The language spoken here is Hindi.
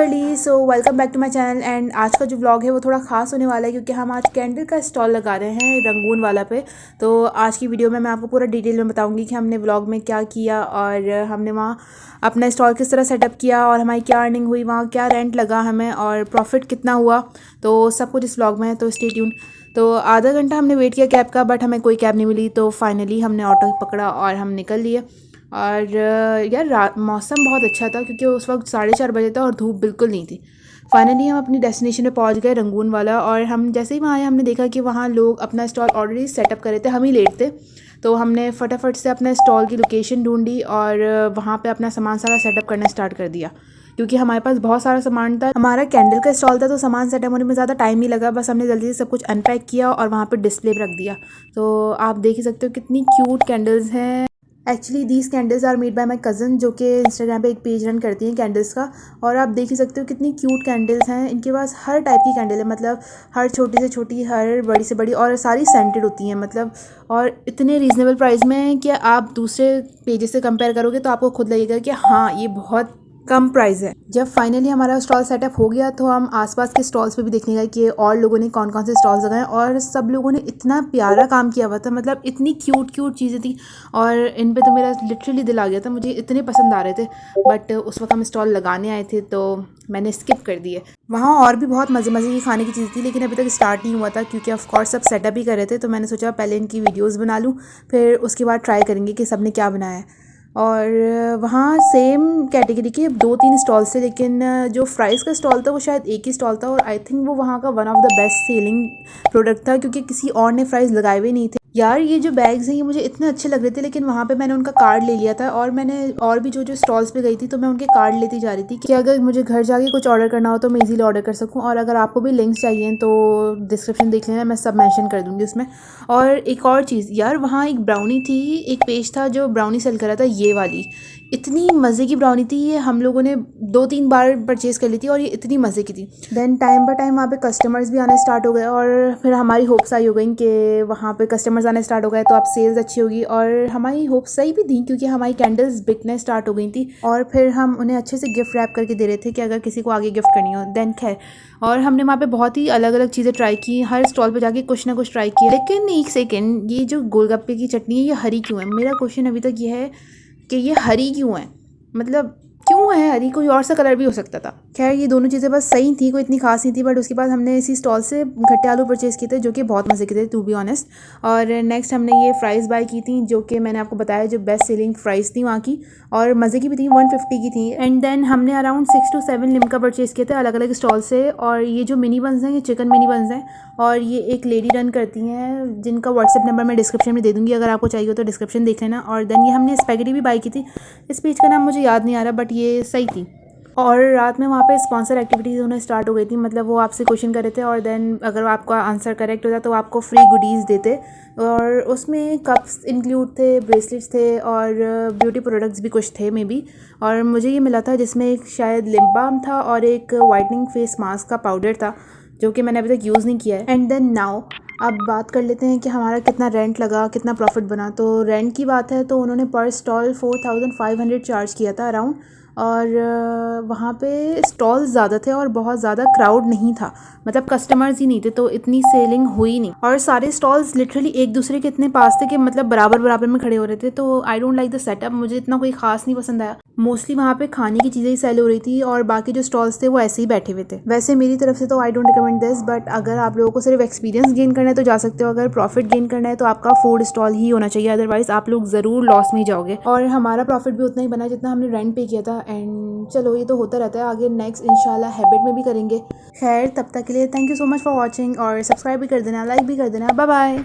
Girly, so welcome back to my channel. And आज का जो व्लॉग है वो थोड़ा ख़ास होने वाला है क्योंकि हम आज कैंडल का स्टॉल लगा रहे हैं रंगून वाला पे। तो आज की वीडियो में मैं आपको पूरा डिटेल में बताऊंगी कि हमने व्लॉग में क्या किया और हमने वहाँ अपना स्टॉल किस तरह सेटअप किया और हमारी क्या अर्निंग हुई, वहाँ क्या रेंट लगा हमें और प्रॉफिट कितना हुआ। तो सब कुछ इस व्लॉग में है, तो स्टे ट्यून। तो आधा घंटा हमने वेट किया कैब का, बट हमें कोई कैब नहीं मिली। तो फाइनली हमने ऑटो पकड़ा और हम निकल लिए। और यार मौसम बहुत अच्छा था क्योंकि उस वक्त 4:30 बजे था और धूप बिल्कुल नहीं थी। फाइनली हम अपनी डेस्टिनेशन पे पहुंच गए, रंगून वाला। और हम जैसे ही वहाँ आए हमने देखा कि वहाँ लोग अपना स्टॉल ऑलरेडी सेटअप कर रहे थे, हम ही लेट थे। तो हमने फटाफट से अपने स्टॉल की लोकेशन ढूंढी और वहाँ पे अपना सामान सारा सेटअप करना स्टार्ट कर दिया क्योंकि हमारे पास बहुत सारा सामान था। हमारा कैंडल का स्टॉल था तो सामान सेटअप होने में ज़्यादा टाइम नहीं लगा, बस हमने जल्दी से सब कुछ अनपैक किया और वहाँ पर डिस्प्ले पर रख दिया। तो आप देख ही सकते हो कितनी क्यूट कैंडल्स हैं। Actually these candles are made by my cousin, जो कि इंस्टाग्राम पे एक पेज रन करती हैं कैंडल्स का। और आप देख ही सकते हो कितनी क्यूट कैंडल्स हैं। इनके पास हर टाइप की कैंडल है, मतलब हर छोटी से छोटी, हर बड़ी से बड़ी, और सारी सेंटेड होती हैं मतलब। और इतने रीज़नेबल प्राइस में हैं कि आप दूसरे पेजेस से कंपेयर करोगे तो आपको खुद लगेगा कि हाँ ये बहुत कम प्राइस है। जब फाइनली हमारा स्टॉल सेटअप हो गया तो हम आसपास के स्टॉल्स पे भी देखने गए कि और लोगों ने कौन कौन से स्टॉल्स लगाए, और सब लोगों ने इतना प्यारा काम किया हुआ था, मतलब इतनी क्यूट क्यूट चीज़ें थी। और इन पे तो मेरा लिटरली दिल आ गया था, मुझे इतने पसंद आ रहे थे। बट उस वक्त हम स्टॉल लगाने आए थे तो मैंने स्किप कर दिए। वहाँ और भी बहुत मज़े मज़े की खाने की चीज़ थी लेकिन अभी तक स्टार्ट नहीं हुआ था क्योंकि ऑफ कोर्स सब सेटअप ही कर रहे थे। तो मैंने सोचा पहले इनकी वीडियोज़ बना लूँ, फिर उसके बाद ट्राई करेंगे कि सब ने क्या बनाया है। और वहाँ सेम कैटेगरी के 2-3 स्टॉल्स थे, लेकिन जो फ्राइज़ का स्टॉल था वो शायद एक ही स्टॉल था और आई थिंक वो वहाँ का one of the best selling product था क्योंकि किसी और ने फ्राइज़ लगाए हुए नहीं थे। यार ये जो बैग्स हैं ये मुझे इतने अच्छे लग रहे थे, लेकिन वहाँ पे मैंने उनका कार्ड ले लिया था और मैंने और भी जो जो स्टॉल्स पे गई थी तो मैं उनके कार्ड लेती जा रही थी कि अगर मुझे घर जाके कुछ ऑर्डर करना हो तो मैं इजीली ऑर्डर कर सकूँ। और अगर आपको भी लिंक्स चाहिए तो डिस्क्रिप्शन देख लेना, मैं सब मेंशन कर दूँगी उसमें। और एक और चीज़ यार, वहाँ एक ब्राउनी थी, एक पेज था जो ब्राउनी सेल कर रहा था, ये वाली इतनी मज़े की ब्राउनी थी। ये हम लोगों ने 2-3 बार परचेज़ कर ली थी और ये इतनी मज़े की थी। देन टाइम बाय टाइम वहाँ पे कस्टमर्स भी आने स्टार्ट हो गए और फिर हमारी होप्स आई हो गई कि वहाँ पे कस्टमर्स आने स्टार्ट हो गए तो अब सेल्स अच्छी होगी। और हमारी होप्स सही भी थी क्योंकि हमारी कैंडल्स बिकने स्टार्ट हो गई थी और फिर हम उन्हें अच्छे से गिफ्ट रैप करके दे रहे थे कि अगर किसी को आगे गिफ्ट करनी हो। देन खैर, और हमने वहाँ पे बहुत ही अलग अलग चीज़ें ट्राई की, हर स्टॉल पे जाके कुछ ना कुछ ट्राई किया। लेकिन एक सेकेंड, ये जो गोलगप्पे की चटनी है ये हरी क्यों है? मेरा क्वेश्चन अभी तक ये है कि ये हरी क्यों है, मतलब क्यों है हरी? कोई और सा कलर भी हो सकता था। खैर ये दोनों चीज़ें बस सही थी, कोई इतनी खास नहीं थी। बट उसके बाद हमने इसी स्टॉल से खट्टे आलू परचेज़ किए थे जो कि बहुत मज़े के थे टू बी ऑनेस्ट। और नेक्स्ट हमने ये फ्राइज़ बाय की थी जो कि मैंने आपको बताया जो बेस्ट सेलिंग फ्राइज़ थी वहाँ की, और मज़े की भी थी, 150 की थी। एंड देन हमने अराउंड 6 to 7 लिम्का परचेज़ किए थे अलग अलग स्टॉल से। और ये जो मिनी बन्स हैं ये चिकन मिनी बन्स हैं और ये एक लेडी रन करती हैं जिनका व्हाट्सएप नंबर मैं डिस्क्रिप्शन में दे दूँगी, अगर आपको चाहिए हो तो डिस्क्रिप्शन देख लेना। और देन ये हमने स्पैगेटी भी बाय की थी, इस पेज का नाम मुझे याद नहीं आ रहा बट ये सही थी। और रात में वहाँ पे स्पॉन्सर एक्टिविटीज़ उन्हें स्टार्ट हो गई थी, मतलब वो आपसे क्वेश्चन कर रहे थे और देन अगर आपका आंसर करेक्ट होता तो आपको फ्री गुडीज़ देते। और उसमें कप्स इंक्लूड थे, ब्रेसलेट्स थे और ब्यूटी प्रोडक्ट्स भी कुछ थे मे बी। और मुझे ये मिला था जिसमें एक शायद लिप बाम था और एक वाइटनिंग फेस मास्क का पाउडर था जो कि मैंने अभी तक यूज़ नहीं किया है। एंड देन नाउ अब बात कर लेते हैं कि हमारा कितना रेंट लगा, कितना प्रॉफिट बना। तो रेंट की बात है तो उन्होंने पर स्टॉल 4500 चार्ज किया था अराउंड। और वहाँ पे स्टॉल्स ज़्यादा थे और बहुत ज़्यादा क्राउड नहीं था, मतलब कस्टमर्स ही नहीं थे तो इतनी सेलिंग हुई नहीं। और सारे स्टॉल्स लिटरली एक दूसरे के इतने पास थे कि मतलब बराबर बराबर में खड़े हो रहे थे। तो I don't like the setup, मुझे इतना कोई खास नहीं पसंद आया। मोस्टली वहाँ पे खाने की चीज़ें ही सेल हो रही थी और बाकी जो स्टॉल्स थे वो ऐसे ही बैठे हुए थे। वैसे मेरी तरफ से तो I don't recommend this, but अगर आप लोगों को सिर्फ एक्सपीरियंस गेन करना है तो जा सकते हो। अगर प्रॉफिट गेन करना है तो आपका फूड स्टॉल ही होना चाहिए, अदरवाइज आप लोग ज़रूर लॉस में ही जाओगे। और हमारा प्रॉफिट भी उतना ही बना जितना हमने रेंट पे किया था। एंड चलो ये तो होता रहता है, आगे नेक्स्ट इंशाल्लाह हैबिट में भी करेंगे। खैर तब तक के लिए thank you so much for watching, और सब्सक्राइब भी कर देना, लाइक भी कर देना। Bye bye.